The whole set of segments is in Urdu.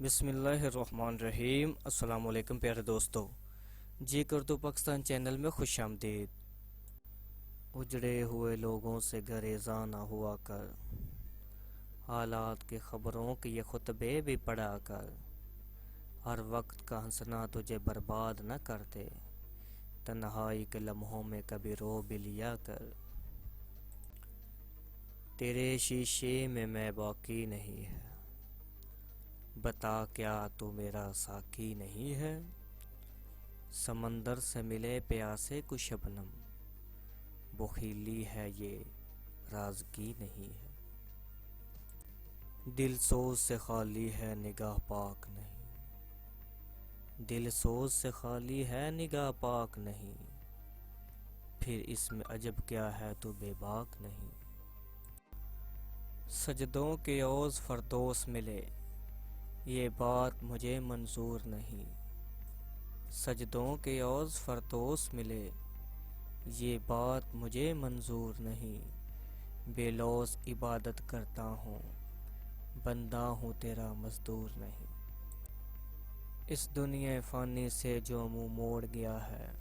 بسم اللہ الرحمن الرحیم۔ السلام علیکم پیارے دوستو، جی اردو پاکستان چینل میں خوش آمدید۔ اجڑے ہوئے لوگوں سے گریزاں نہ ہوا کر، حالات کی خبروں کے یہ خطبے بھی پڑھا کر، ہر وقت کا ہنسنا تجھے برباد نہ کرتے، تنہائی کے لمحوں میں کبھی رو بھی لیا کر۔ تیرے شیشے میں باقی نہیں ہے، بتا کیا تو میرا ساقی نہیں ہے؟ سمندر سے ملے پیاسے کو شبنم، بخیلی ہے یہ رازگی نہیں ہے۔ دل سوز سے خالی ہے نگاہ پاک نہیں، دل سوز سے خالی ہے نگاہ پاک نہیں، پھر اس میں عجب کیا ہے تو بے باک نہیں۔ سجدوں کے عوض فردوس ملے، یہ بات مجھے منظور نہیں، سجدوں کے عوض فردوس ملے، یہ بات مجھے منظور نہیں۔ بے لوث عبادت کرتا ہوں، بندہ ہوں تیرا مزدور نہیں۔ اس دنیا فانی سے جو منہ موڑ گیا ہے،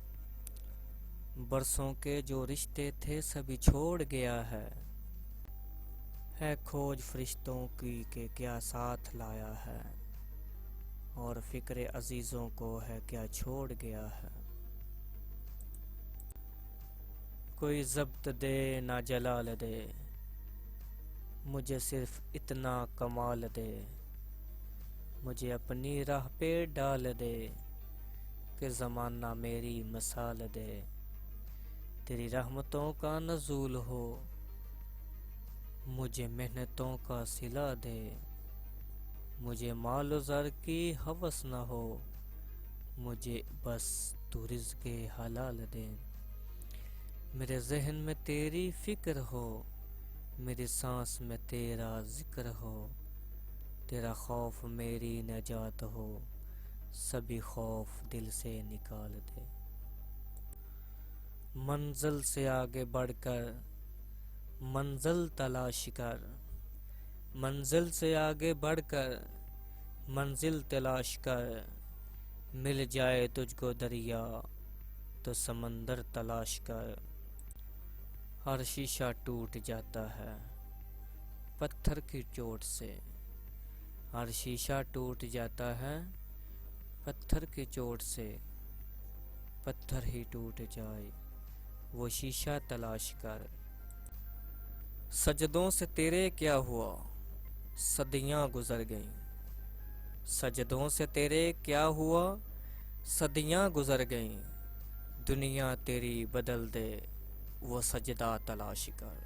برسوں کے جو رشتے تھے سبھی چھوڑ گیا ہے کھوج فرشتوں کی کہ کیا ساتھ لایا ہے، اور فکر عزیزوں کو ہے کیا چھوڑ گیا ہے۔ کوئی ضبط دے نہ جلال دے، مجھے صرف اتنا کمال دے، مجھے اپنی راہ پہ ڈال دے کہ زمانہ میری مثال دے۔ تیری رحمتوں کا نزول ہو، مجھے محنتوں کا صلہ دے، مجھے مال و زر کی ہوس نہ ہو، مجھے بس تو رزق حلال دے۔ میرے ذہن میں تیری فکر ہو، میری سانس میں تیرا ذکر ہو، تیرا خوف میری نجات ہو، سبھی خوف دل سے نکال دے۔ منزل سے آگے بڑھ کر منزل تلاش کر، منزل سے آگے بڑھ کر منزل تلاش کر، مل جائے تجھ کو دریا تو سمندر تلاش کر۔ ہر شیشہ ٹوٹ جاتا ہے پتھر کی چوٹ سے، ہر شیشہ ٹوٹ جاتا ہے پتھر کی چوٹ سے، پتھر ہی ٹوٹ جائے وہ شیشہ تلاش کر۔ سجدوں سے تیرے کیا ہوا، صدیاں گزر گئیں، سجدوں سے تیرے کیا ہوا، صدیاں گزر گئیں، دنیا تیری بدل دے وہ سجدہ تلاش کر۔